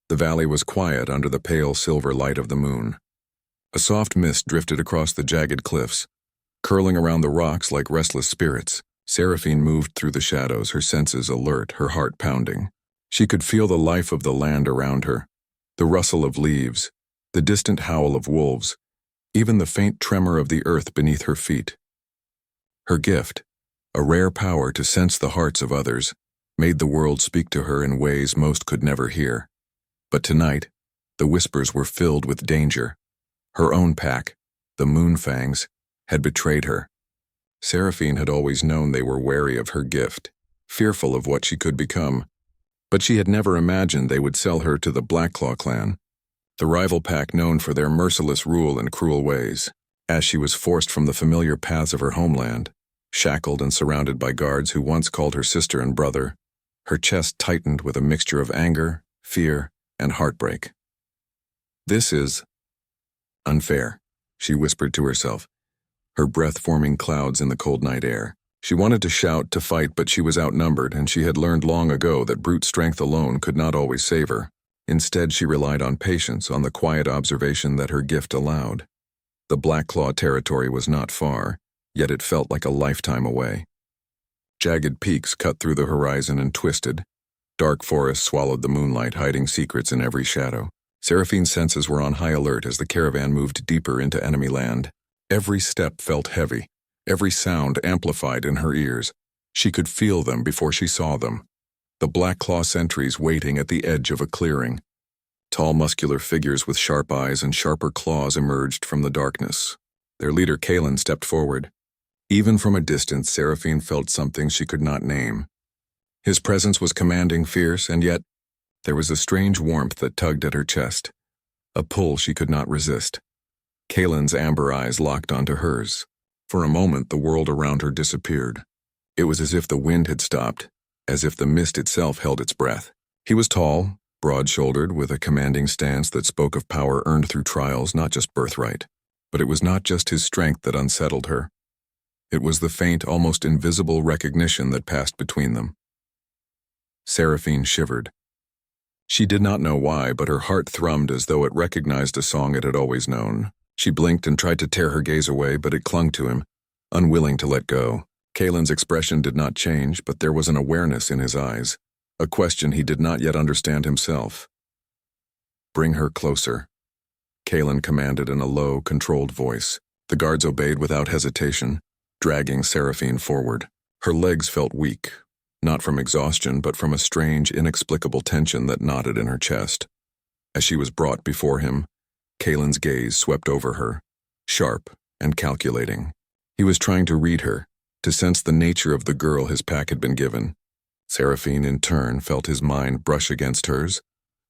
The valley was quiet under the pale silver light of the moon. A soft mist drifted across the jagged cliffs, curling around the rocks like restless spirits. Seraphine moved through the shadows, her senses alert, her heart pounding. She could feel the life of the land around her, the rustle of leaves, the distant howl of wolves, even the faint tremor of the earth beneath her feet. Her gift, a rare power to sense the hearts of others, made the world speak to her in ways most could never hear. But tonight, the whispers were filled with danger. Her own pack, the Moonfangs, had betrayed her. Seraphine had always known they were wary of her gift, fearful of what she could become, but she had never imagined they would sell her to the Blackclaw clan, the rival pack known for their merciless rule and cruel ways. As she was forced from the familiar paths of her homeland, shackled and surrounded by guards who once called her sister and brother, her chest tightened with a mixture of anger, fear, and heartbreak. "This is unfair," she whispered to herself, her breath forming clouds in the cold night air. She wanted to shout, to fight, but she was outnumbered, and she had learned long ago that brute strength alone could not always save her. Instead, she relied on patience, on the quiet observation that her gift allowed. The Blackclaw territory was not far, yet it felt like a lifetime away. Jagged peaks cut through the horizon and twisted. Dark forests swallowed the moonlight, hiding secrets in every shadow. Seraphine's senses were on high alert as the caravan moved deeper into enemy land. Every step felt heavy, every sound amplified in her ears. She could feel them before she saw them. The Blackclaw sentries waiting at the edge of a clearing. Tall, muscular figures with sharp eyes and sharper claws emerged from the darkness. Their leader, Kalen, stepped forward. Even from a distance, Seraphine felt something she could not name. His presence was commanding, fierce, and yet there was a strange warmth that tugged at her chest, a pull she could not resist. Kalen's amber eyes locked onto hers. For a moment, the world around her disappeared. It was as if the wind had stopped, as if the mist itself held its breath. He was tall, broad-shouldered, with a commanding stance that spoke of power earned through trials, not just birthright. But it was not just his strength that unsettled her. It was the faint, almost invisible recognition that passed between them. Seraphine shivered. She did not know why, but her heart thrummed as though it recognized a song it had always known. She blinked and tried to tear her gaze away, but it clung to him, unwilling to let go. Kalen's expression did not change, but there was an awareness in his eyes, a question he did not yet understand himself. "Bring her closer," Kalen commanded in a low, controlled voice. The guards obeyed without hesitation, dragging Seraphine forward. Her legs felt weak, not from exhaustion, but from a strange, inexplicable tension that knotted in her chest. As she was brought before him, Kalen's gaze swept over her, sharp and calculating. He was trying to read her, to sense the nature of the girl his pack had been given. Seraphine, in turn, felt his mind brush against hers,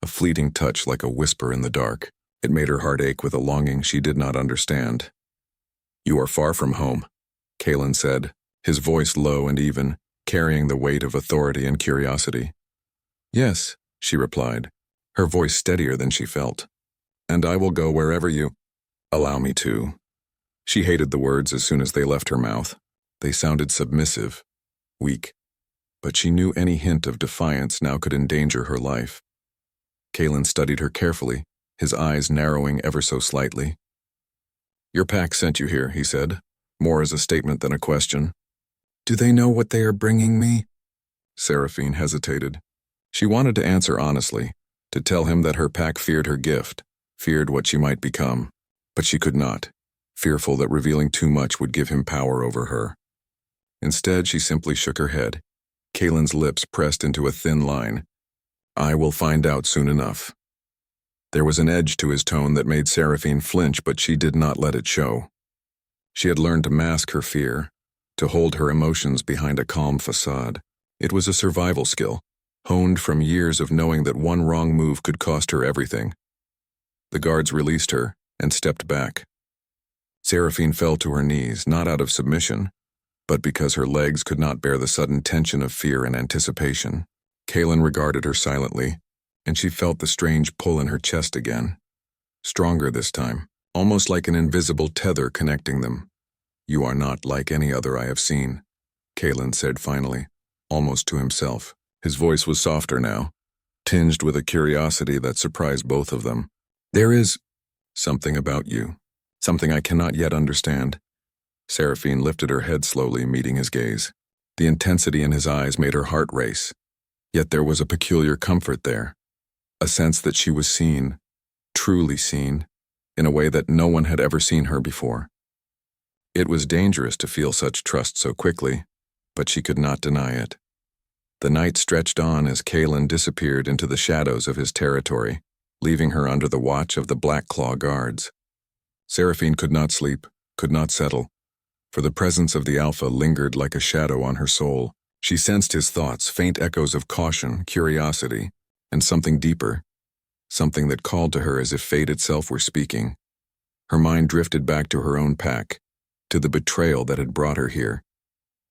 a fleeting touch like a whisper in the dark. It made her heart ache with a longing she did not understand. "You are far from home," Kalen said, his voice low and even, carrying the weight of authority and curiosity. "Yes," she replied, her voice steadier than she felt. "And I will go wherever you allow me to." She hated the words as soon as they left her mouth. They sounded submissive, weak, but she knew any hint of defiance now could endanger her life. Kalen studied her carefully, his eyes narrowing ever so slightly. "Your pack sent you here," he said, more as a statement than a question. "Do they know what they are bringing me?" Seraphine hesitated. She wanted to answer honestly, to tell him that her pack feared her gift, feared what she might become, but she could not, fearful that revealing too much would give him power over her. Instead, she simply shook her head. Kalen's lips pressed into a thin line. "I will find out soon enough." There was an edge to his tone that made Seraphine flinch, but she did not let it show. She had learned to mask her fear, to hold her emotions behind a calm facade. It was a survival skill, honed from years of knowing that one wrong move could cost her everything. The guards released her and stepped back. Seraphine fell to her knees, not out of submission, but because her legs could not bear the sudden tension of fear and anticipation. Kalen regarded her silently, and she felt the strange pull in her chest again. Stronger this time, almost like an invisible tether connecting them. "You are not like any other I have seen," Kalen said finally, almost to himself. His voice was softer now, tinged with a curiosity that surprised both of them. "There is something about you, something I cannot yet understand." Seraphine lifted her head slowly, meeting his gaze. The intensity in his eyes made her heart race, yet there was a peculiar comfort there, a sense that she was seen, truly seen, in a way that no one had ever seen her before. It was dangerous to feel such trust so quickly, but she could not deny it. The night stretched on as Kalen disappeared into the shadows of his territory, leaving her under the watch of the Black Claw guards. Seraphine could not sleep, could not settle, for the presence of the Alpha lingered like a shadow on her soul. She sensed his thoughts, faint echoes of caution, curiosity, and something deeper, something that called to her as if fate itself were speaking. Her mind drifted back to her own pack, to the betrayal that had brought her here.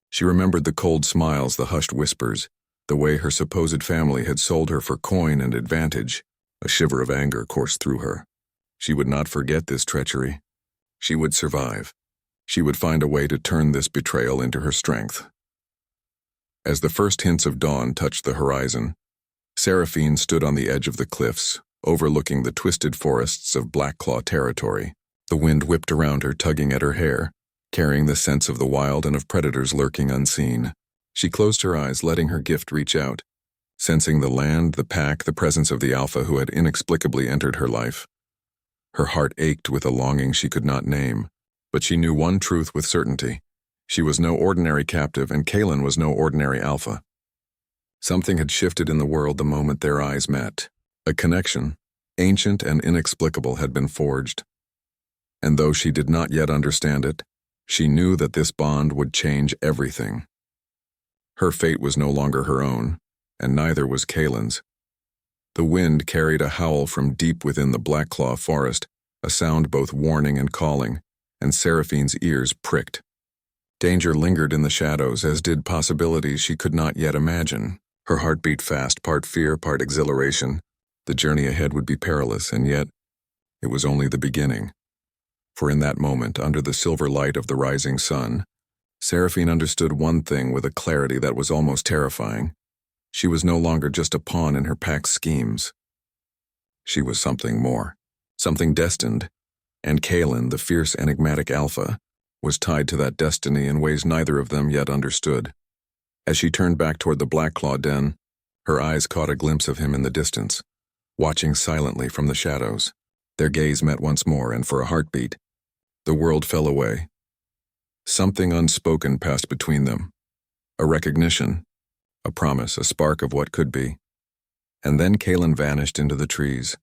She remembered the cold smiles, the hushed whispers, the way her supposed family had sold her for coin and advantage. A shiver of anger coursed through her. She would not forget this treachery. She would survive. She would find a way to turn this betrayal into her strength. As the first hints of dawn touched the horizon, Seraphine stood on the edge of the cliffs, overlooking the twisted forests of Black Claw territory. The wind whipped around her, tugging at her hair, carrying the sense of the wild and of predators lurking unseen. She closed her eyes, letting her gift reach out, sensing the land, the pack, the presence of the Alpha who had inexplicably entered her life. Her heart ached with a longing she could not name, but she knew one truth with certainty. She was no ordinary captive, and Kalen was no ordinary Alpha. Something had shifted in the world the moment their eyes met. A connection, ancient and inexplicable, had been forged. And though she did not yet understand it, she knew that this bond would change everything. Her fate was no longer her own, and neither was Kalen's. The wind carried a howl from deep within the Black Claw forest, a sound both warning and calling, and Seraphine's ears pricked. Danger lingered in the shadows, as did possibilities she could not yet imagine. Her heart beat fast, part fear, part exhilaration. The journey ahead would be perilous, and yet it was only the beginning. For in that moment, under the silver light of the rising sun, Seraphine understood one thing with a clarity that was almost terrifying. She was no longer just a pawn in her pack's schemes. She was something more, something destined, and Kalen, the fierce, enigmatic Alpha, was tied to that destiny in ways neither of them yet understood. As she turned back toward the Black Claw den, her eyes caught a glimpse of him in the distance, watching silently from the shadows. Their gaze met once more, and for a heartbeat, the world fell away. Something unspoken passed between them. A recognition, a promise, a spark of what could be. And then Kalen vanished into the trees,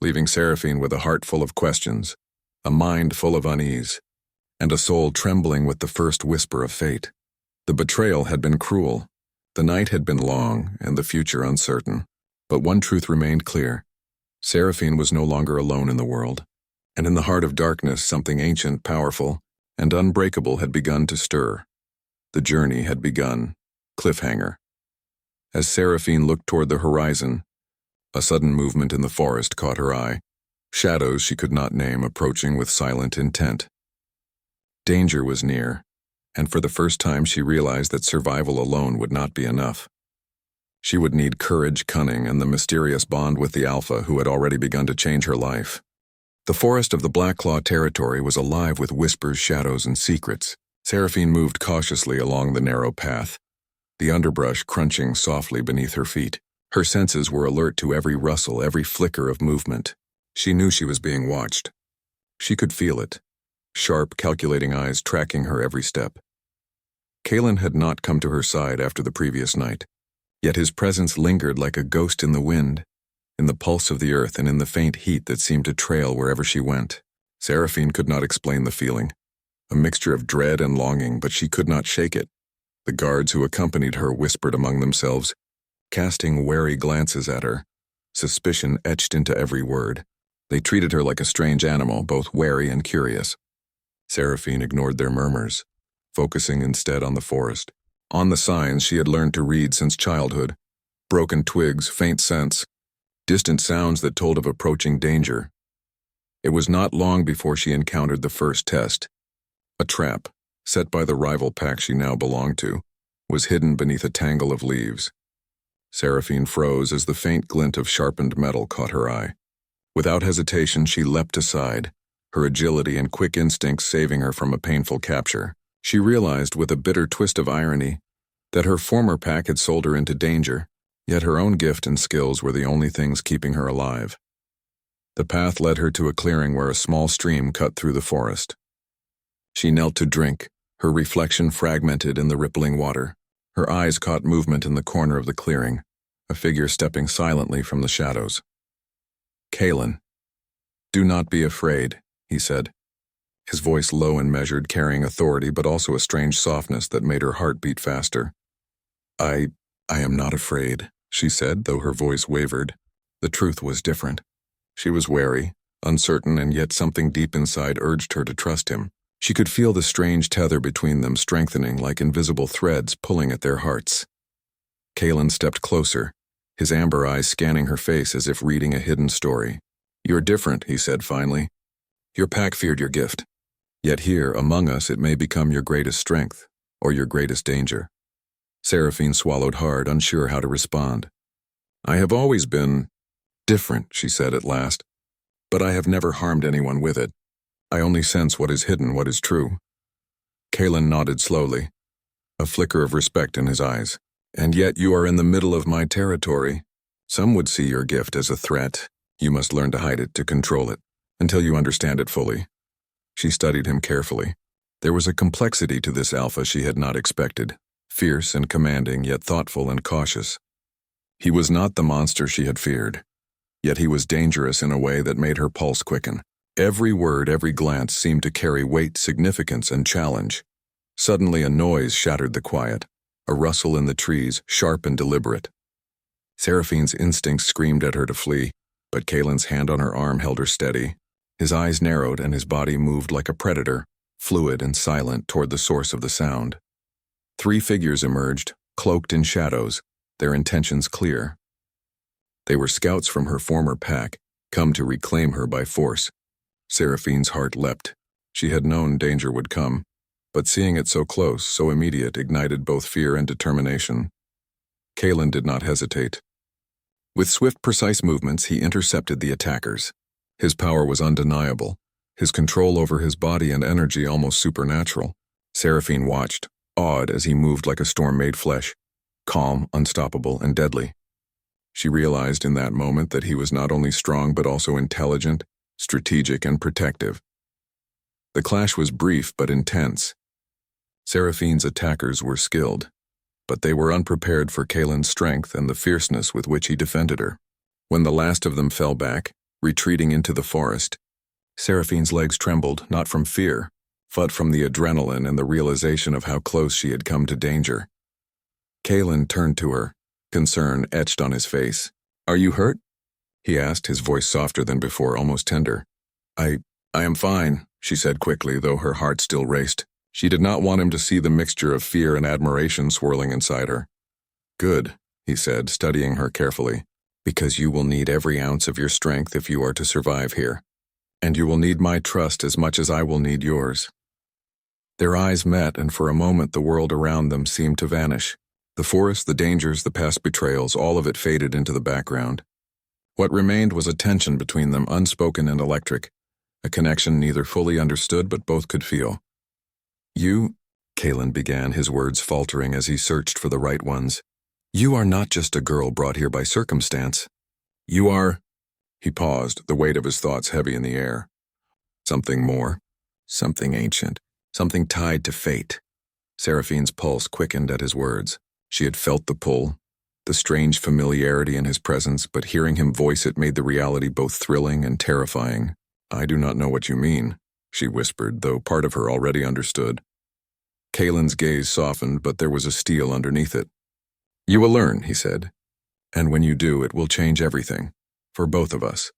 leaving Seraphine with a heart full of questions, a mind full of unease, and a soul trembling with the first whisper of fate. The betrayal had been cruel, the night had been long, and the future uncertain. But one truth remained clear. Seraphine was no longer alone in the world, and in the heart of darkness something ancient, powerful, and unbreakable had begun to stir. The journey had begun. Cliffhanger. As Seraphine looked toward the horizon, a sudden movement in the forest caught her eye, shadows she could not name approaching with silent intent. Danger was near, and for the first time she realized that survival alone would not be enough. She would need courage, cunning, and the mysterious bond with the Alpha who had already begun to change her life. The forest of the Black Claw territory was alive with whispers, shadows, and secrets. Seraphine moved cautiously along the narrow path, the underbrush crunching softly beneath her feet. Her senses were alert to every rustle, every flicker of movement. She knew she was being watched. She could feel it, sharp, calculating eyes tracking her every step. Kalen had not come to her side after the previous night, yet his presence lingered like a ghost in the wind, in the pulse of the earth and in the faint heat that seemed to trail wherever she went. Seraphine could not explain the feeling, a mixture of dread and longing, but she could not shake it. The guards who accompanied her whispered among themselves, casting wary glances at her, suspicion etched into every word. They treated her like a strange animal, both wary and curious. Seraphine ignored their murmurs, focusing instead on the forest, on the signs she had learned to read since childhood: broken twigs, faint scents, distant sounds that told of approaching danger. It was not long before she encountered the first test. A trap, set by the rival pack she now belonged to, was hidden beneath a tangle of leaves. Seraphine froze as the faint glint of sharpened metal caught her eye. Without hesitation, she leapt aside, her agility and quick instincts saving her from a painful capture. She realized, with a bitter twist of irony, that her former pack had sold her into danger, yet her own gift and skills were the only things keeping her alive. The path led her to a clearing where a small stream cut through the forest. She knelt to drink, her reflection fragmented in the rippling water. Her eyes caught movement in the corner of the clearing, a figure stepping silently from the shadows. "Kaelin, do not be afraid," he said, his voice low and measured, carrying authority but also a strange softness that made her heart beat faster. I am not afraid," she said, though her voice wavered. The truth was different. She was wary, uncertain, and yet something deep inside urged her to trust him. She could feel the strange tether between them strengthening like invisible threads pulling at their hearts. Kaelin stepped closer, his amber eyes scanning her face as if reading a hidden story. "You're different," he said finally. "Your pack feared your gift. Yet here, among us, it may become your greatest strength, or your greatest danger." Seraphine swallowed hard, unsure how to respond. "I have always been different," she said at last, "but I have never harmed anyone with it. I only sense what is hidden, what is true." Kaelin nodded slowly, a flicker of respect in his eyes. "And yet you are in the middle of my territory. Some would see your gift as a threat. You must learn to hide it, to control it, until you understand it fully." She studied him carefully. There was a complexity to this alpha she had not expected, fierce and commanding, yet thoughtful and cautious. He was not the monster she had feared, yet he was dangerous in a way that made her pulse quicken. Every word, every glance seemed to carry weight, significance, and challenge. Suddenly a noise shattered the quiet, a rustle in the trees, sharp and deliberate. Seraphine's instincts screamed at her to flee, but Kaelin's hand on her arm held her steady. His eyes narrowed and his body moved like a predator, fluid and silent, toward the source of the sound. 3 figures emerged, cloaked in shadows, their intentions clear. They were scouts from her former pack, come to reclaim her by force. Seraphine's heart leapt. She had known danger would come, but seeing it so close, so immediate, ignited both fear and determination. Kaelin did not hesitate. With swift, precise movements, he intercepted the attackers. His power was undeniable, his control over his body and energy almost supernatural. Seraphine watched, awed as he moved like a storm made flesh, calm, unstoppable, and deadly. She realized in that moment that he was not only strong but also intelligent, strategic, and protective. The clash was brief but intense. Seraphine's attackers were skilled, but they were unprepared for Kaelin's strength and the fierceness with which he defended her. When the last of them fell back, retreating into the forest, Seraphine's legs trembled, not from fear, but from the adrenaline and the realization of how close she had come to danger. Kaelin turned to her, concern etched on his face. "Are you hurt?" he asked, his voice softer than before, almost tender. I am fine," she said quickly, though her heart still raced. She did not want him to see the mixture of fear and admiration swirling inside her. "Good," he said, studying her carefully, "because you will need every ounce of your strength if you are to survive here. And you will need my trust as much as I will need yours." Their eyes met, and for a moment the world around them seemed to vanish. The forest, the dangers, the past betrayals, all of it faded into the background. What remained was a tension between them, unspoken and electric, a connection neither fully understood but both could feel. "You," Kaelin began, his words faltering as he searched for the right ones. "You are not just a girl brought here by circumstance. You are—" He paused, the weight of his thoughts heavy in the air. "Something more, something ancient, something tied to fate." Seraphine's pulse quickened at his words. She had felt the pull, the strange familiarity in his presence, but hearing him voice it made the reality both thrilling and terrifying. "I do not know what you mean," she whispered, though part of her already understood. Kaelin's gaze softened, but there was a steel underneath it. "You will learn," he said, "and when you do, it will change everything, for both of us."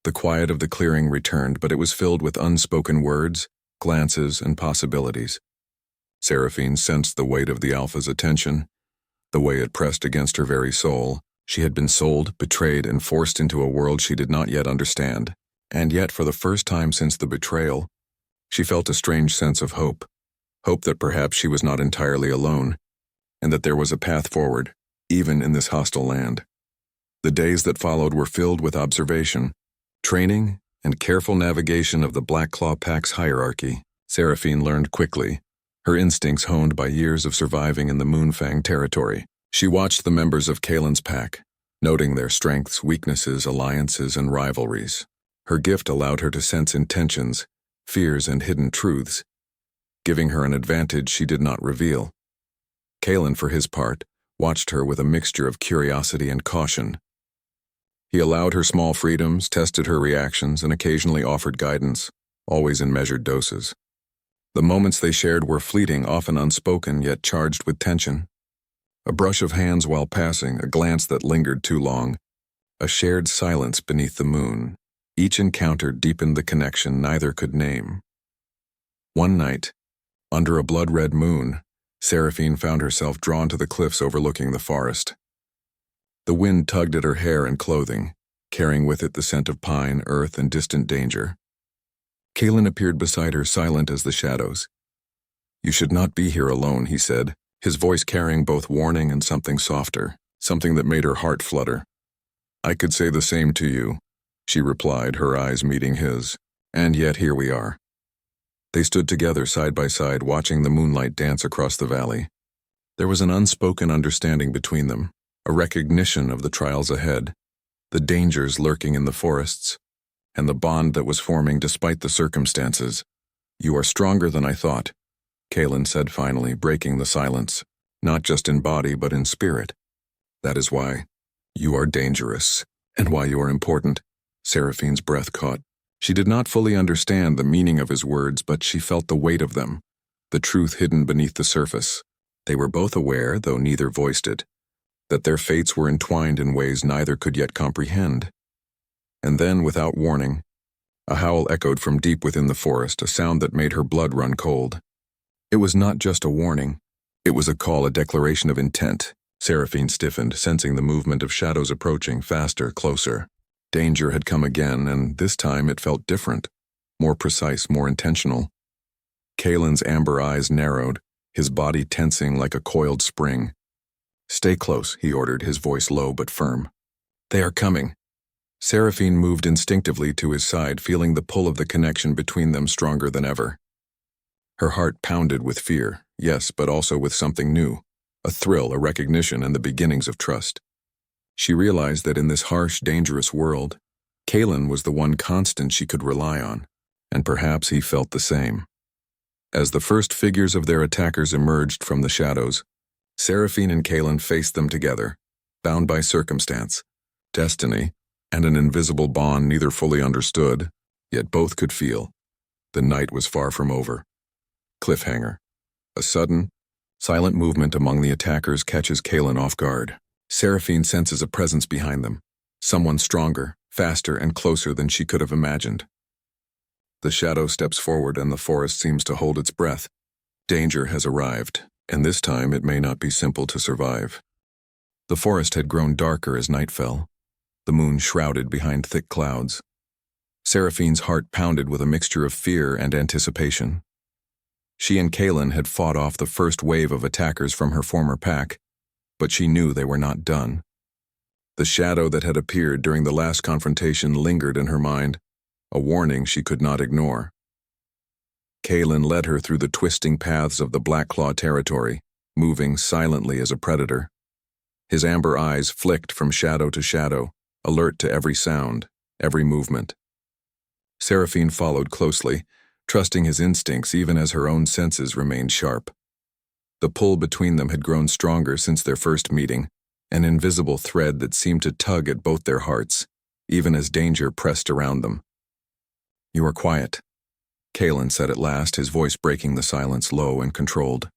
The quiet of the clearing returned, but it was filled with unspoken words, glances, and possibilities. Seraphine sensed the weight of the Alpha's attention, the way it pressed against her very soul. She had been sold, betrayed, and forced into a world she did not yet understand. And yet, for the first time since the betrayal, she felt a strange sense of hope. Hope that perhaps she was not entirely alone, and that there was a path forward, even in this hostile land. The days that followed were filled with observation, training, and careful navigation of the Black Claw Pack's hierarchy. Seraphine learned quickly, her instincts honed by years of surviving in the Moonfang territory. She watched the members of Kalen's pack, noting their strengths, weaknesses, alliances, and rivalries. Her gift allowed her to sense intentions, fears, and hidden truths, giving her an advantage she did not reveal. Kalen, for his part, watched her with a mixture of curiosity and caution. He allowed her small freedoms, tested her reactions, and occasionally offered guidance, always in measured doses. The moments they shared were fleeting, often unspoken, yet charged with tension. A brush of hands while passing, a glance that lingered too long, a shared silence beneath the moon. Each encounter deepened the connection neither could name. One night, under a blood-red moon, Seraphine found herself drawn to the cliffs overlooking the forest. The wind tugged at her hair and clothing, carrying with it the scent of pine, earth, and distant danger. Kalen appeared beside her, silent as the shadows. "You should not be here alone," he said, his voice carrying both warning and something softer, something that made her heart flutter. "I could say the same to you," she replied, her eyes meeting his. "And yet here we are." They stood together side by side, watching the moonlight dance across the valley. There was an unspoken understanding between them, a recognition of the trials ahead, the dangers lurking in the forests, and the bond that was forming despite the circumstances. "You are stronger than I thought," Kalen said finally, breaking the silence, "not just in body but in spirit. That is why you are dangerous, and why you are important." Seraphine's breath caught. She did not fully understand the meaning of his words, but she felt the weight of them, the truth hidden beneath the surface. They were both aware, though neither voiced it, that their fates were entwined in ways neither could yet comprehend. And then, without warning, a howl echoed from deep within the forest, a sound that made her blood run cold. It was not just a warning. It was a call, a declaration of intent. Seraphine stiffened, sensing the movement of shadows approaching, faster, closer. Danger had come again, and this time it felt different, more precise, more intentional. Kalen's amber eyes narrowed, his body tensing like a coiled spring. "Stay close," he ordered, his voice low but firm. "They are coming." Seraphine moved instinctively to his side, feeling the pull of the connection between them stronger than ever. Her heart pounded with fear, yes, but also with something new, a thrill, a recognition, and the beginnings of trust. She realized that in this harsh, dangerous world, Kalen was the one constant she could rely on, and perhaps he felt the same. As the first figures of their attackers emerged from the shadows, Seraphine and Kalen faced them together, bound by circumstance, destiny, and an invisible bond neither fully understood, yet both could feel. The night was far from over. Cliffhanger. A sudden, silent movement among the attackers catches Kalen off guard. Seraphine senses a presence behind them, someone stronger, faster, and closer than she could have imagined. The shadow steps forward and the forest seems to hold its breath. Danger has arrived, and this time it may not be simple to survive. The forest had grown darker as night fell, the moon shrouded behind thick clouds. Seraphine's heart pounded with a mixture of fear and anticipation. She and Kalen had fought off the first wave of attackers from her former pack, but she knew they were not done. The shadow that had appeared during the last confrontation lingered in her mind, a warning she could not ignore. Kalen led her through the twisting paths of the Black Claw territory, moving silently as a predator. His amber eyes flicked from shadow to shadow, alert to every sound, every movement. Seraphine followed closely, trusting his instincts even as her own senses remained sharp. The pull between them had grown stronger since their first meeting, an invisible thread that seemed to tug at both their hearts, even as danger pressed around them. "You are quiet," Kalen said at last, his voice breaking the silence, low and controlled.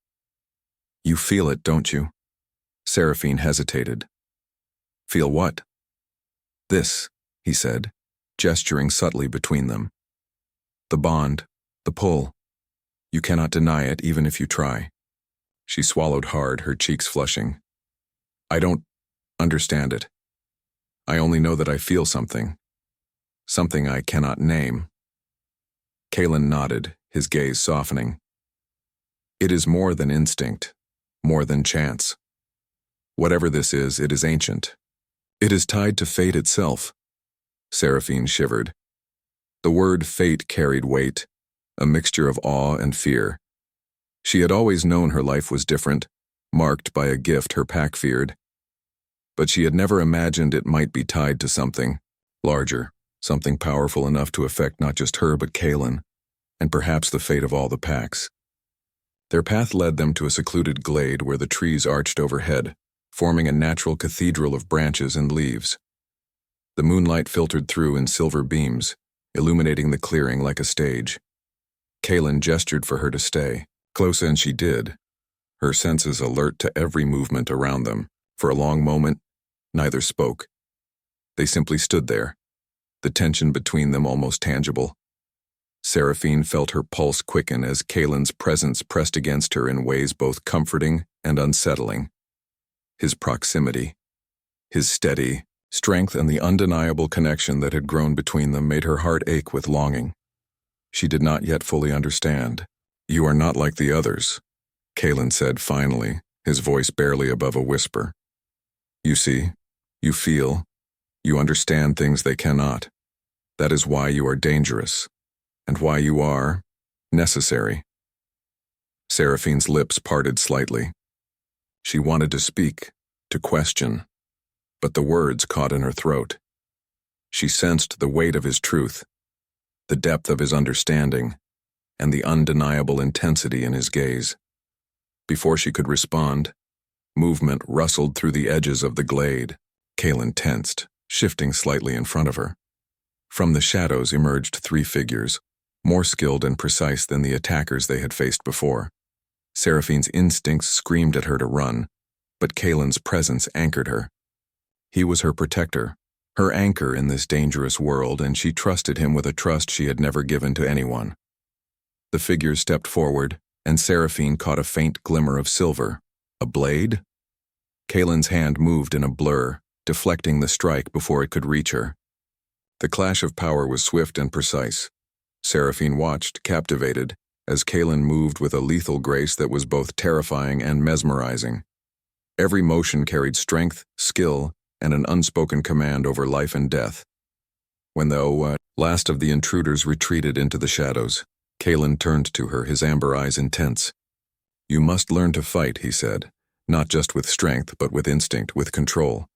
"You feel it, don't you?" Seraphine hesitated. "Feel what?" "This," he said, gesturing subtly between them. "The bond, the pull. You cannot deny it even if you try." She swallowed hard, her cheeks flushing. "I don't understand it. I only know that I feel something. Something I cannot name." Kalen nodded, his gaze softening. "It is more than instinct, more than chance. Whatever this is, it is ancient. It is tied to fate itself. Seraphine shivered. The word fate carried weight, a mixture of awe and fear. She had always known her life was different, marked by a gift her pack feared. But she had never imagined it might be tied to something larger, something powerful enough to affect not just her but Kaelin, and perhaps the fate of all the packs. Their path led them to a secluded glade where the trees arched overhead, forming a natural cathedral of branches and leaves. The moonlight filtered through in silver beams, illuminating the clearing like a stage. Kaelin gestured for her to stay. Close in she did, her senses alert to every movement around them. For a long moment, neither spoke. They simply stood there, the tension between them almost tangible. Seraphine felt her pulse quicken as Kaelin's presence pressed against her in ways both comforting and unsettling. His proximity, his steady strength, and the undeniable connection that had grown between them made her heart ache with longing. She did not yet fully understand. "You are not like the others," Kaelin said finally, his voice barely above a whisper. "You see, you feel, you understand things they cannot. That is why you are dangerous, and why you are necessary." Seraphine's lips parted slightly. She wanted to speak, to question, but the words caught in her throat. She sensed the weight of his truth, the depth of his understanding, and the undeniable intensity in his gaze. Before she could respond, movement rustled through the edges of the glade. Kaelin tensed, shifting slightly in front of her. From the shadows emerged three figures, more skilled and precise than the attackers they had faced before. Seraphine's instincts screamed at her to run, but Kaelin's presence anchored her. He was her protector, her anchor in this dangerous world, and she trusted him with a trust she had never given to anyone. The figures stepped forward, and Seraphine caught a faint glimmer of silver. A blade? Kaelin's hand moved in a blur, deflecting the strike before it could reach her. The clash of power was swift and precise. Seraphine watched, captivated, as Kaelin moved with a lethal grace that was both terrifying and mesmerizing. Every motion carried strength, skill, and an unspoken command over life and death. When the last of the intruders retreated into the shadows, Kaelin turned to her, his amber eyes intense. "You must learn to fight," he said, "not just with strength, but with instinct, with control,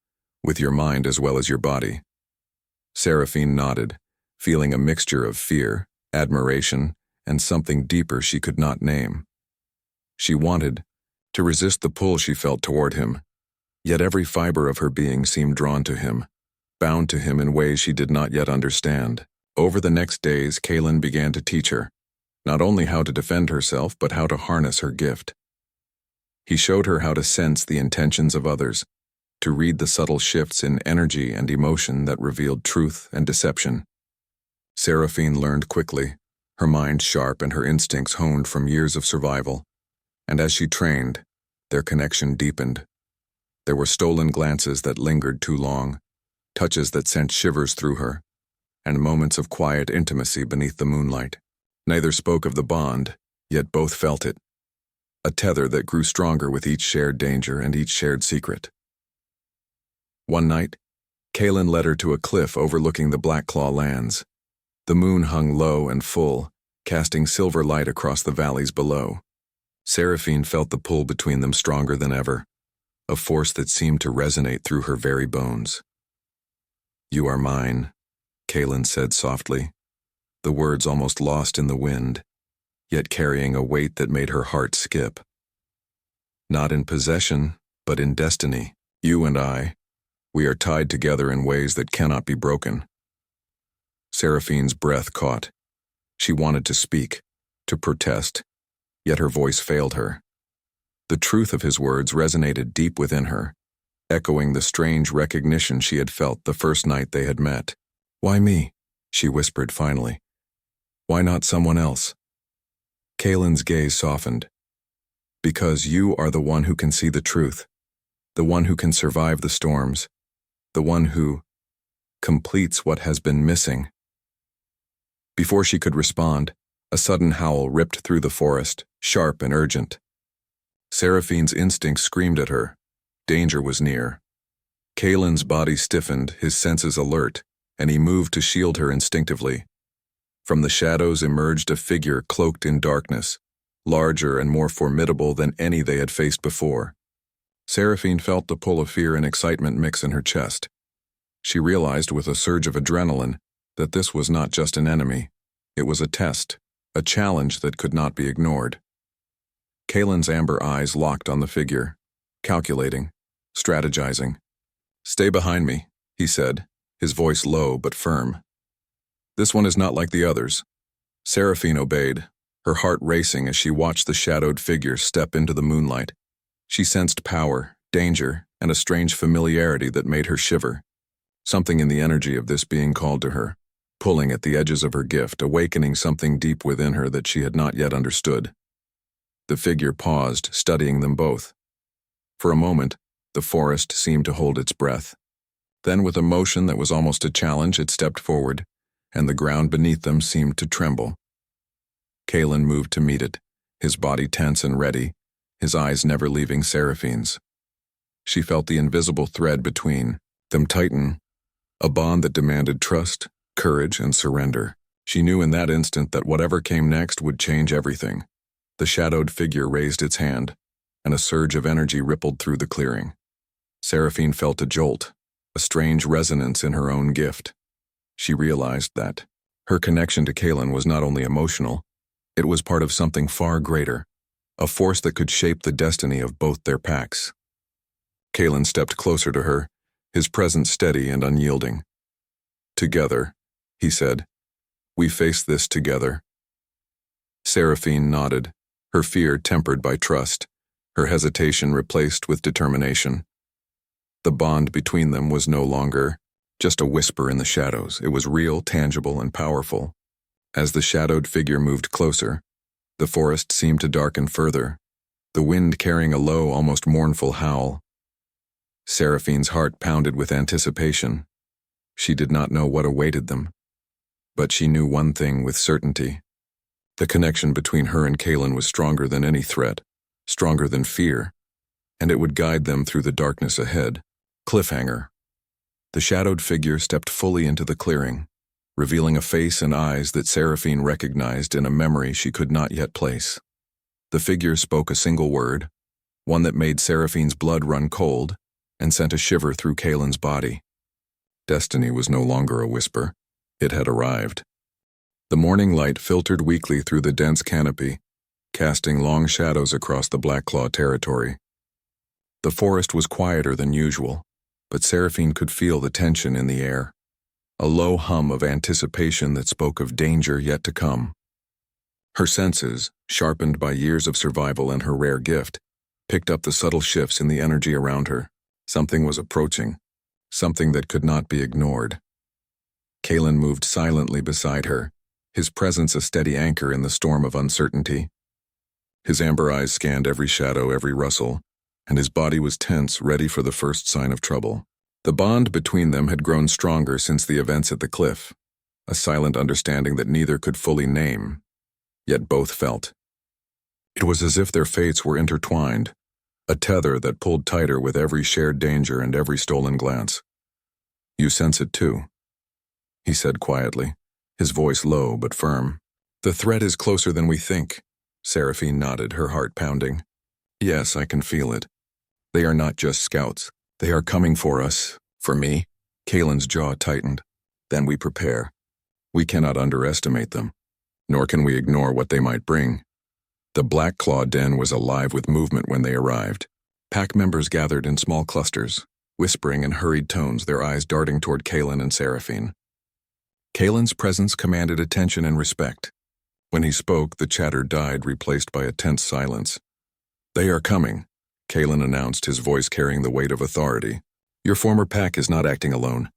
with your mind as well as your body." Seraphine nodded, feeling a mixture of fear, admiration, and something deeper she could not name. She wanted to resist the pull she felt toward him, yet every fiber of her being seemed drawn to him, bound to him in ways she did not yet understand. Over the next days, Kaelin began to teach her, not only how to defend herself, but how to harness her gift. He showed her how to sense the intentions of others, to read the subtle shifts in energy and emotion that revealed truth and deception. Seraphine learned quickly, her mind sharp and her instincts honed from years of survival, and as she trained, their connection deepened. There were stolen glances that lingered too long, touches that sent shivers through her, and moments of quiet intimacy beneath the moonlight. Neither spoke of the bond, yet both felt it, a tether that grew stronger with each shared danger and each shared secret. One night, Kaelin led her to a cliff overlooking the Blackclaw lands. The moon hung low and full, casting silver light across the valleys below. Seraphine felt the pull between them stronger than ever, a force that seemed to resonate through her very bones. "You are mine," Kaelin said softly, the words almost lost in the wind, yet carrying a weight that made her heart skip. "Not in possession, but in destiny. You and I, we are tied together in ways that cannot be broken." Seraphine's breath caught. She wanted to speak, to protest, yet her voice failed her. The truth of his words resonated deep within her, echoing the strange recognition she had felt the first night they had met. "Why me?" she whispered finally. "Why not someone else?" Kaelin's gaze softened. "Because you are the one who can see the truth, the one who can survive the storms, the one who completes what has been missing." Before she could respond, a sudden howl ripped through the forest, sharp and urgent. Seraphine's instinct screamed at her, Danger was near. Kaylin's body stiffened, his senses alert, and he moved to shield her instinctively. From the shadows emerged a figure cloaked in darkness, larger and more formidable than any they had faced before. Seraphine felt the pull of fear and excitement mix in her chest. She realized with a surge of adrenaline that this was not just an enemy. It was a test, a challenge that could not be ignored. Kaylin's amber eyes locked on the figure, calculating, strategizing. "Stay behind me," he said, his voice low but firm. "This one is not like the others." Seraphine obeyed, her heart racing as she watched the shadowed figure step into the moonlight. She sensed power, danger, and a strange familiarity that made her shiver. Something in the energy of this being called to her, pulling at the edges of her gift, awakening something deep within her that she had not yet understood. The figure paused, studying them both. For a moment, the forest seemed to hold its breath. Then, with a motion that was almost a challenge, it stepped forward, and the ground beneath them seemed to tremble. Kaylin moved to meet it, his body tense and ready, his eyes never leaving Seraphine's. She felt the invisible thread between them tighten, a bond that demanded trust, courage, and surrender. She knew in that instant that whatever came next would change everything. The shadowed figure raised its hand, and a surge of energy rippled through the clearing. Seraphine felt a jolt, a strange resonance in her own gift. She realized that her connection to Kaylin was not only emotional, it was part of something far greater, a force that could shape the destiny of both their packs. Kaylin stepped closer to her, his presence steady and unyielding. "Together," he said. "We face this together." Seraphine nodded, her fear tempered by trust, her hesitation replaced with determination. The bond between them was no longer just a whisper in the shadows. It was real, tangible, and powerful. As the shadowed figure moved closer, the forest seemed to darken further, the wind carrying a low, almost mournful howl. Seraphine's heart pounded with anticipation. She did not know what awaited them, but she knew one thing with certainty. The connection between her and Kaylin was stronger than any threat, stronger than fear, and it would guide them through the darkness ahead. Cliffhanger. The shadowed figure stepped fully into the clearing, revealing a face and eyes that Seraphine recognized in a memory she could not yet place. The figure spoke a single word, one that made Seraphine's blood run cold and sent a shiver through Kaylin's body. Destiny was no longer a whisper. It had arrived. The morning light filtered weakly through the dense canopy, casting long shadows across the Blackclaw territory. The forest was quieter than usual, but Seraphine could feel the tension in the air, a low hum of anticipation that spoke of danger yet to come. Her senses, sharpened by years of survival and her rare gift, picked up the subtle shifts in the energy around her. Something was approaching, something that could not be ignored. Kaylin moved silently beside her, his presence a steady anchor in the storm of uncertainty. His amber eyes scanned every shadow, every rustle, and his body was tense, ready for the first sign of trouble. The bond between them had grown stronger since the events at the cliff, a silent understanding that neither could fully name, yet both felt. It was as if their fates were intertwined, a tether that pulled tighter with every shared danger and every stolen glance. "You sense it too," he said quietly, his voice low but firm. "The threat is closer than we think." Seraphine nodded, her heart pounding. "Yes, I can feel it. They are not just scouts. They are coming for us, for me." Kaylin's jaw tightened. "Then we prepare. We cannot underestimate them, nor can we ignore what they might bring." The Blackclaw den was alive with movement when they arrived. Pack members gathered in small clusters, whispering in hurried tones, their eyes darting toward Kaylin and Seraphine. Kaylin's presence commanded attention and respect. When he spoke, the chatter died, replaced by a tense silence. "They are coming," Kaylin announced, his voice carrying the weight of authority. "Your former pack is not acting alone.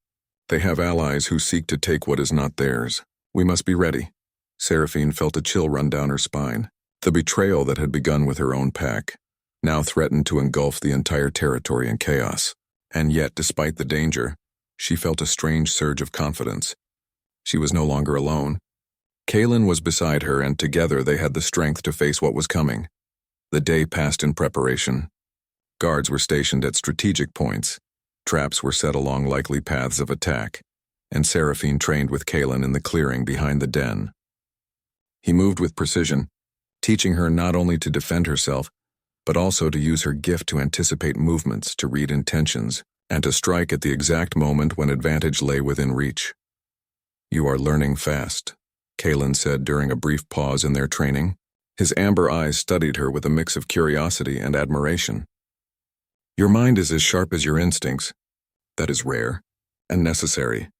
They have allies who seek to take what is not theirs. We must be ready." Seraphine felt a chill run down her spine. The betrayal that had begun with her own pack now threatened to engulf the entire territory in chaos. And yet, despite the danger, she felt a strange surge of confidence. She was no longer alone. Kaylin was beside her, and together they had the strength to face what was coming. The day passed in preparation. Guards were stationed at strategic points. Traps were set along likely paths of attack, and Seraphine trained with Kaelin in the clearing behind the den. He moved with precision, teaching her not only to defend herself, but also to use her gift to anticipate movements, to read intentions, and to strike at the exact moment when advantage lay within reach. "You are learning fast," Kaelin said during a brief pause in their training. His amber eyes studied her with a mix of curiosity and admiration. "Your mind is as sharp as your instincts. That is rare and necessary."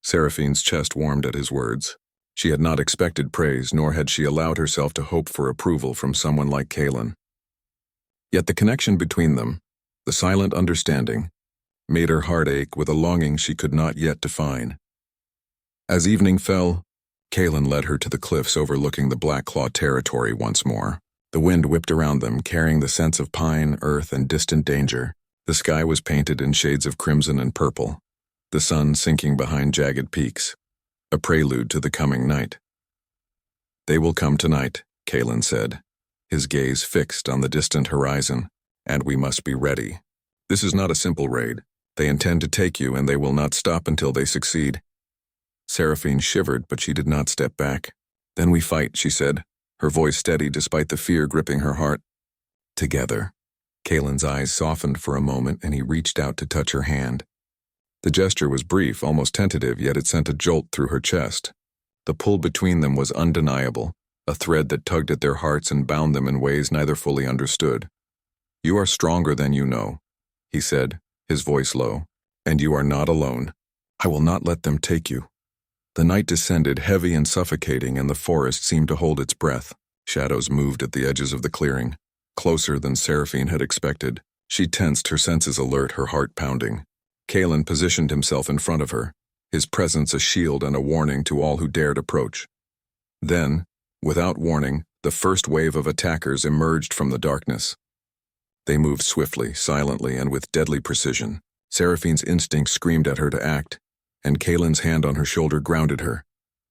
Seraphine's chest warmed at his words. She had not expected praise, nor had she allowed herself to hope for approval from someone like Kaelin. Yet the connection between them, the silent understanding, made her heart ache with a longing she could not yet define. As evening fell, Kaelin led her to the cliffs overlooking the Black Claw territory once more. The wind whipped around them, carrying the sense of pine, earth, and distant danger. The sky was painted in shades of crimson and purple, the sun sinking behind jagged peaks, a prelude to the coming night. "They will come tonight," Kaelin said, his gaze fixed on the distant horizon, "and we must be ready. This is not a simple raid. They intend to take you, and they will not stop until they succeed." Seraphine shivered, but she did not step back. "Then we fight," she said, her voice steady despite the fear gripping her heart. "Together." Kaelin's eyes softened for a moment, and he reached out to touch her hand. The gesture was brief, almost tentative, yet it sent a jolt through her chest. The pull between them was undeniable, a thread that tugged at their hearts and bound them in ways neither fully understood. "You are stronger than you know," he said, his voice low, "and you are not alone. I will not let them take you." The night descended heavy and suffocating, and the forest seemed to hold its breath. Shadows moved at the edges of the clearing, closer than Seraphine had expected. She tensed, her senses alert, her heart pounding. Kaelin positioned himself in front of her, his presence a shield and a warning to all who dared approach. Then, without warning, the first wave of attackers emerged from the darkness. They moved swiftly, silently, and with deadly precision. Seraphine's instinct screamed at her to act, and Kaelin's hand on her shoulder grounded her,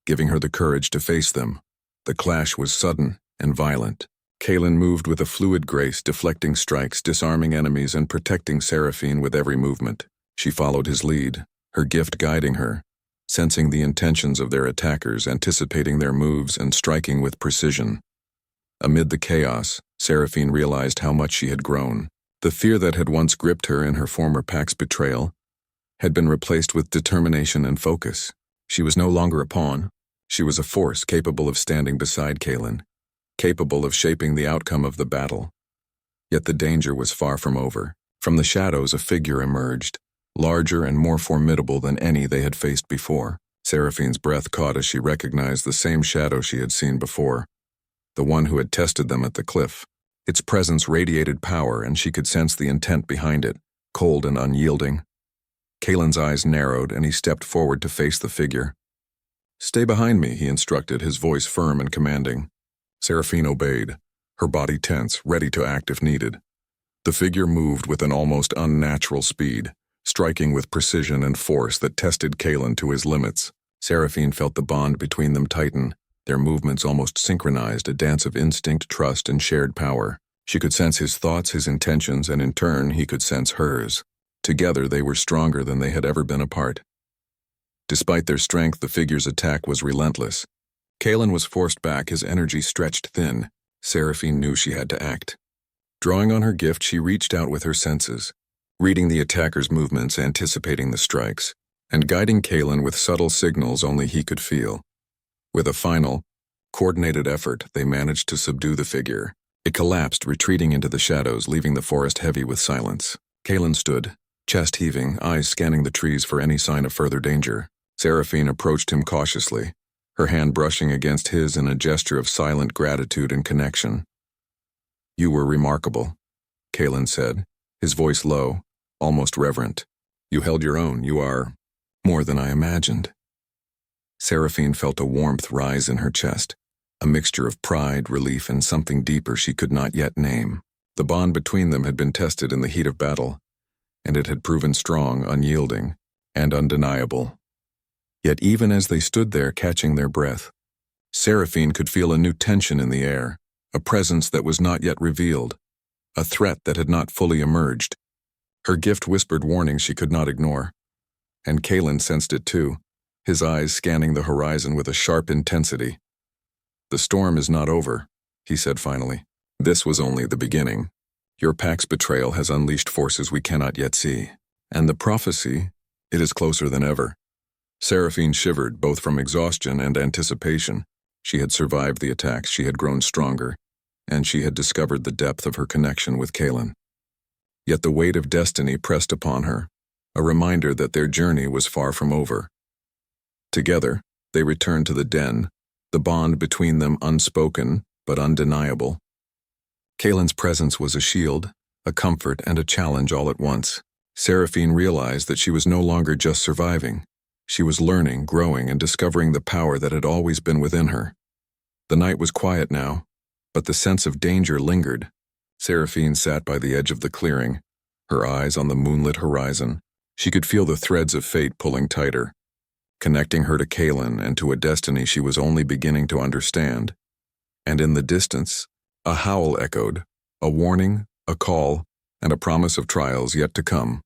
giving her the courage to face them. The clash was sudden and violent. Kaelin moved with a fluid grace, deflecting strikes, disarming enemies, and protecting Seraphine with every movement. She followed his lead, her gift guiding her, sensing the intentions of their attackers, anticipating their moves, and striking with precision. Amid the chaos, Seraphine realized how much she had grown. The fear that had once gripped her in her former pack's betrayal had been replaced with determination and focus. She was no longer a pawn. She was a force capable of standing beside Kaelin, capable of shaping the outcome of the battle. Yet the danger was far from over. From the shadows, a figure emerged, larger and more formidable than any they had faced before. Seraphine's breath caught as she recognized the same shadow she had seen before, the one who had tested them at the cliff. Its presence radiated power, and she could sense the intent behind it, cold and unyielding. Kaelin's eyes narrowed, and he stepped forward to face the figure. "Stay behind me," he instructed, his voice firm and commanding. Seraphine obeyed, her body tense, ready to act if needed. The figure moved with an almost unnatural speed, striking with precision and force that tested Kaelin to his limits. Seraphine felt the bond between them tighten, their movements almost synchronized, a dance of instinct, trust, and shared power. She could sense his thoughts, his intentions, and in turn he could sense hers. Together they were stronger than they had ever been apart. Despite their strength, the figure's attack was relentless. Kaelin was forced back, his energy stretched thin. Seraphine knew she had to act. Drawing on her gift, she reached out with her senses, reading the attacker's movements, anticipating the strikes, and guiding Kaelin with subtle signals only he could feel. With a final, coordinated effort, they managed to subdue the figure. It collapsed, retreating into the shadows, leaving the forest heavy with silence. Kaelin stood, chest heaving, eyes scanning the trees for any sign of further danger. Seraphine approached him cautiously, her hand brushing against his in a gesture of silent gratitude and connection. "You were remarkable," Kaelin said, his voice low, almost reverent. "You held your own. You are more than I imagined." Seraphine felt a warmth rise in her chest, a mixture of pride, relief, and something deeper she could not yet name. The bond between them had been tested in the heat of battle, and it had proven strong, unyielding, and undeniable. Yet even as they stood there catching their breath, Seraphine could feel a new tension in the air, a presence that was not yet revealed, a threat that had not fully emerged. Her gift whispered warnings she could not ignore. And Kalen sensed it too, his eyes scanning the horizon with a sharp intensity. "The storm is not over," he said finally. "This was only the beginning. Your pack's betrayal has unleashed forces we cannot yet see. And the prophecy, it is closer than ever." Seraphine shivered, both from exhaustion and anticipation. She had survived the attacks, she had grown stronger, and she had discovered the depth of her connection with Kalen. Yet the weight of destiny pressed upon her, a reminder that their journey was far from over. Together, they returned to the den, the bond between them unspoken but undeniable. Kalen's presence was a shield, a comfort, and a challenge all at once. Seraphine realized that she was no longer just surviving. She was learning, growing, and discovering the power that had always been within her. The night was quiet now, but the sense of danger lingered. Seraphine sat by the edge of the clearing, her eyes on the moonlit horizon. She could feel the threads of fate pulling tighter, connecting her to Kalen and to a destiny she was only beginning to understand. And in the distance, a howl echoed, a warning, a call, and a promise of trials yet to come.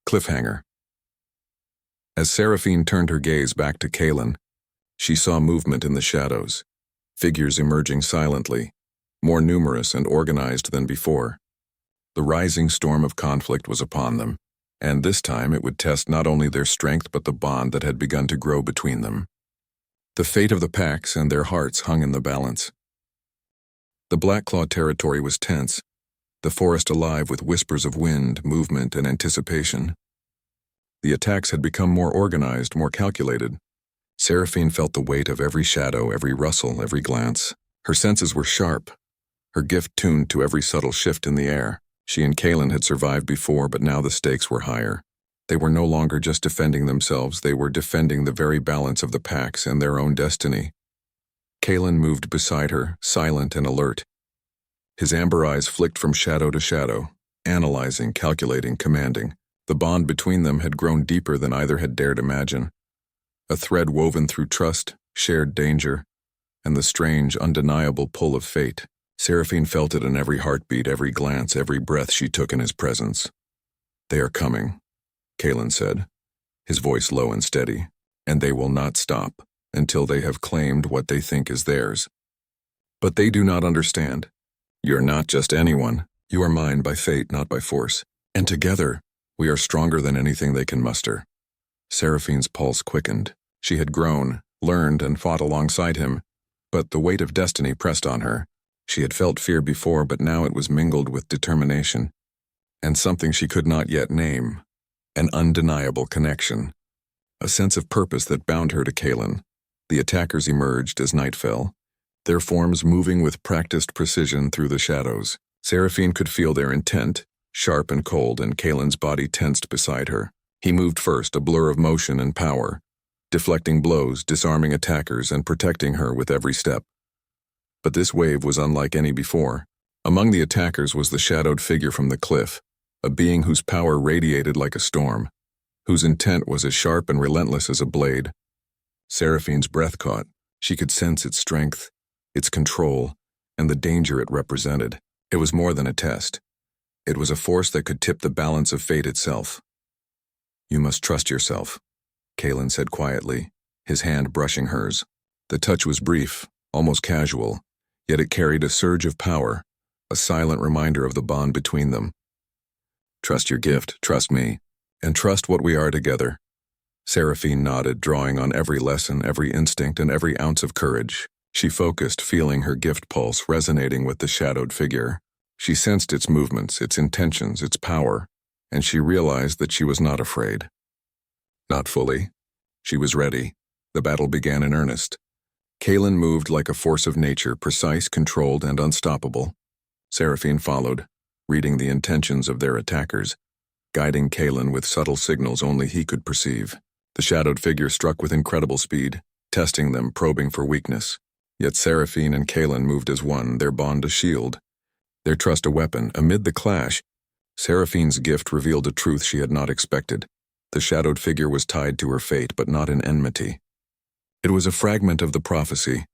Cliffhanger. As Seraphine turned her gaze back to Kalen, she saw movement in the shadows, figures emerging silently, more numerous and organized than before. The rising storm of conflict was upon them, and this time it would test not only their strength but the bond that had begun to grow between them. The fate of the packs and their hearts hung in the balance. The Black Claw territory was tense, the forest alive with whispers of wind, movement, and anticipation. The attacks had become more organized, more calculated. Seraphine felt the weight of every shadow, every rustle, every glance. Her senses were sharp, her gift tuned to every subtle shift in the air. She and Kalen had survived before, but now the stakes were higher. They were no longer just defending themselves, they were defending the very balance of the packs and their own destiny. Kalen moved beside her, silent and alert. His amber eyes flicked from shadow to shadow, analyzing, calculating, commanding. The bond between them had grown deeper than either had dared imagine. A thread woven through trust, shared danger, and the strange, undeniable pull of fate. Seraphine felt it in every heartbeat, every glance, every breath she took in his presence. "They are coming," Kalen said, his voice low and steady, "and they will not stop until they have claimed what they think is theirs. But they do not understand. You're not just anyone. You are mine by fate, not by force. And together, we are stronger than anything they can muster." Seraphine's pulse quickened. She had grown, learned, and fought alongside him, but the weight of destiny pressed on her. She had felt fear before, but now it was mingled with determination, and something she could not yet name, an undeniable connection, a sense of purpose that bound her to Kalen. The attackers emerged as night fell, their forms moving with practiced precision through the shadows. Seraphine could feel their intent, sharp and cold, and Kalen's body tensed beside her. He moved first, a blur of motion and power, deflecting blows, disarming attackers, and protecting her with every step. But this wave was unlike any before. Among the attackers was the shadowed figure from the cliff, a being whose power radiated like a storm, whose intent was as sharp and relentless as a blade. Seraphine's breath caught. She could sense its strength, its control, and the danger it represented. It was more than a test. It was a force that could tip the balance of fate itself. "You must trust yourself," Kalen said quietly, his hand brushing hers. The touch was brief, almost casual, yet it carried a surge of power, a silent reminder of the bond between them. "Trust your gift, trust me, and trust what we are together." Seraphine nodded, drawing on every lesson, every instinct, and every ounce of courage. She focused, feeling her gift pulse resonating with the shadowed figure. She sensed its movements, its intentions, its power, and she realized that she was not afraid. Not fully. She was ready. The battle began in earnest. Kalen moved like a force of nature, precise, controlled, and unstoppable. Seraphine followed, reading the intentions of their attackers, guiding Kalen with subtle signals only he could perceive. The shadowed figure struck with incredible speed, testing them, probing for weakness. Yet Seraphine and Kalen moved as one, their bond a shield, their trust a weapon. Amid the clash, Seraphine's gift revealed a truth she had not expected. The shadowed figure was tied to her fate, but not in enmity. It was a fragment of the prophecy,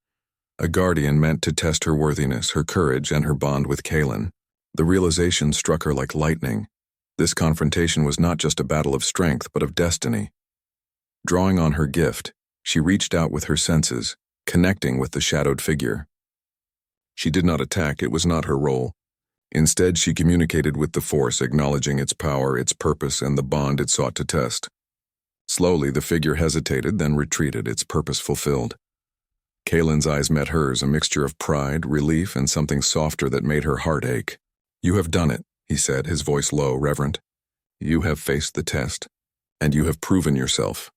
a guardian meant to test her worthiness, her courage, and her bond with Kalen. The realization struck her like lightning. This confrontation was not just a battle of strength, but of destiny. Drawing on her gift, she reached out with her senses, connecting with the shadowed figure. She did not attack, it was not her role. Instead, she communicated with the force, acknowledging its power, its purpose, and the bond it sought to test. Slowly, the figure hesitated, then retreated, its purpose fulfilled. Kaylin's eyes met hers, a mixture of pride, relief, and something softer that made her heart ache. "You have done it," he said, his voice low, reverent. "You have faced the test, and you have proven yourself."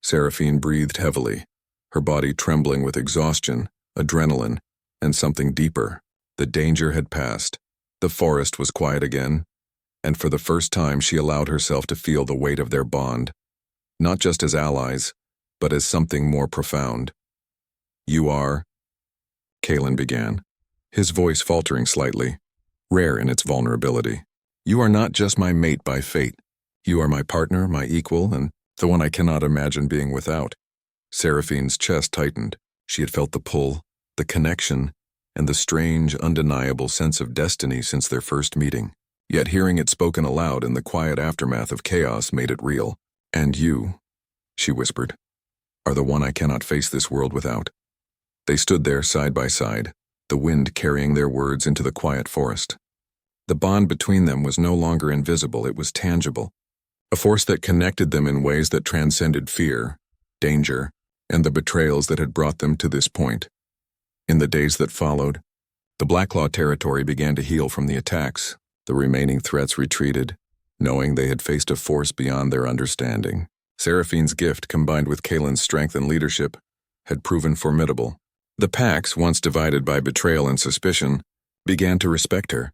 Seraphine breathed heavily, her body trembling with exhaustion, adrenaline, and something deeper. The danger had passed. The forest was quiet again, and for the first time she allowed herself to feel the weight of their bond, not just as allies, but as something more profound. "You are," Kaylin began, his voice faltering slightly, rare in its vulnerability. "You are not just my mate by fate. You are my partner, my equal, and the one I cannot imagine being without." Seraphine's chest tightened. She had felt the pull, the connection, and the strange, undeniable sense of destiny since their first meeting. Yet hearing it spoken aloud in the quiet aftermath of chaos made it real. "And you," she whispered, "are the one I cannot face this world without." They stood there side by side, the wind carrying their words into the quiet forest. The bond between them was no longer invisible, it was tangible. A force that connected them in ways that transcended fear, danger, and the betrayals that had brought them to this point. In the days that followed, the Blacklaw territory began to heal from the attacks. The remaining threats retreated, knowing they had faced a force beyond their understanding. Seraphine's gift, combined with Kaylin's strength and leadership, had proven formidable. The packs, once divided by betrayal and suspicion, began to respect her,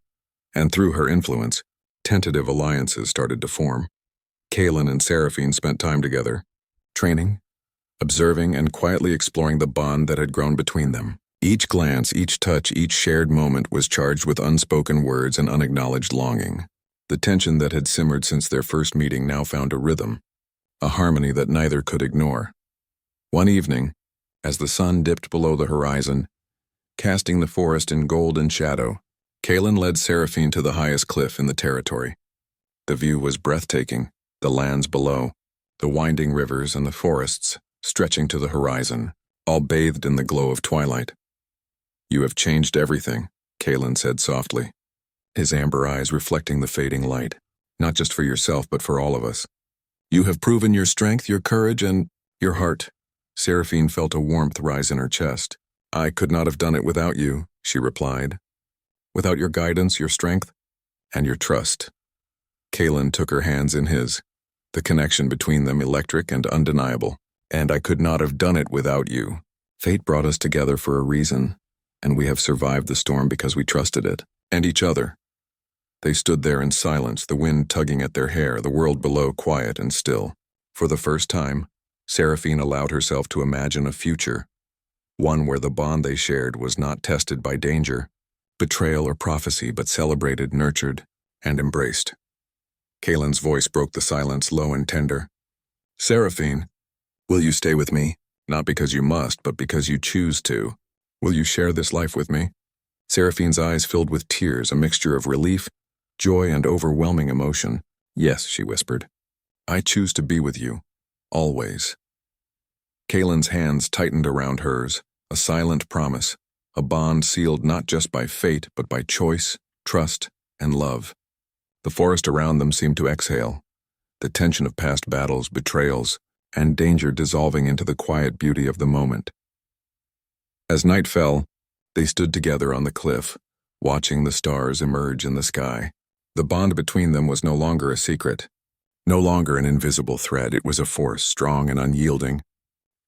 and through her influence, tentative alliances started to form. Kaylin and Seraphine spent time together, training, observing, and quietly exploring the bond that had grown between them. Each glance, each touch, each shared moment was charged with unspoken words and unacknowledged longing. The tension that had simmered since their first meeting now found a rhythm, a harmony that neither could ignore. One evening, as the sun dipped below the horizon, casting the forest in golden shadow, Kaylin led Seraphine to the highest cliff in the territory. The view was breathtaking, the lands below, the winding rivers and the forests stretching to the horizon, all bathed in the glow of twilight. "You have changed everything," Kaylin said softly, his amber eyes reflecting the fading light, "not just for yourself but for all of us. You have proven your strength, your courage, and your heart." Seraphine felt a warmth rise in her chest. "I could not have done it without you," she replied. "Without your guidance, your strength, and your trust." Kaylin took her hands in his, the connection between them electric and undeniable. "And I could not have done it without you. Fate brought us together for a reason, and we have survived the storm because we trusted it, and each other." They stood there in silence, the wind tugging at their hair, the world below quiet and still. For the first time, Seraphine allowed herself to imagine a future, one where the bond they shared was not tested by danger, betrayal, or prophecy, but celebrated, nurtured, and embraced. Kaylin's voice broke the silence, low and tender. "Seraphine, will you stay with me? Not because you must, but because you choose to. Will you share this life with me?" Seraphine's eyes filled with tears, a mixture of relief, joy, and overwhelming emotion. "Yes," she whispered. "I choose to be with you. Always." Kaylin's hands tightened around hers, a silent promise, a bond sealed not just by fate, but by choice, trust, and love. The forest around them seemed to exhale, the tension of past battles, betrayals, and danger dissolving into the quiet beauty of the moment. As night fell, they stood together on the cliff, watching the stars emerge in the sky. The bond between them was no longer a secret, no longer an invisible thread. It was a force, strong and unyielding,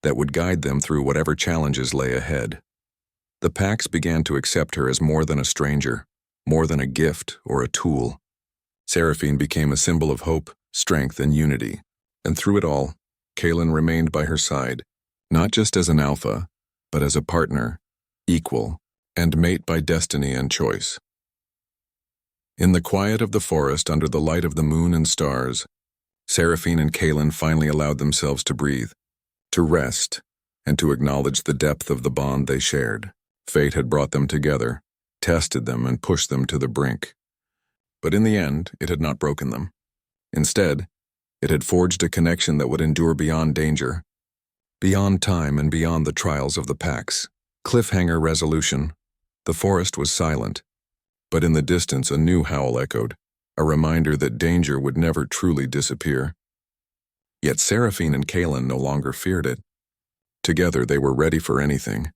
that would guide them through whatever challenges lay ahead. The Pax began to accept her as more than a stranger, more than a gift or a tool. Seraphine became a symbol of hope, strength, and unity, and through it all, Kaylin remained by her side, not just as an alpha, but as a partner, equal, and mate by destiny and choice. In the quiet of the forest, under the light of the moon and stars, Seraphine and Kaylin finally allowed themselves to breathe, to rest, and to acknowledge the depth of the bond they shared. Fate had brought them together, tested them, and pushed them to the brink. But in the end, it had not broken them. Instead, it had forged a connection that would endure beyond danger, beyond time and beyond the trials of the packs. Cliffhanger resolution. The forest was silent, but in the distance a new howl echoed, a reminder that danger would never truly disappear. Yet Seraphine and Kaelin no longer feared it. Together they were ready for anything,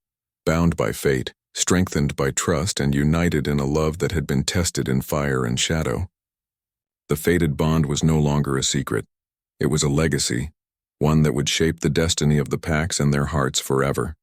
bound by fate, strengthened by trust, and united in a love that had been tested in fire and shadow. The fated bond was no longer a secret. It was a legacy, one that would shape the destiny of the packs and their hearts forever.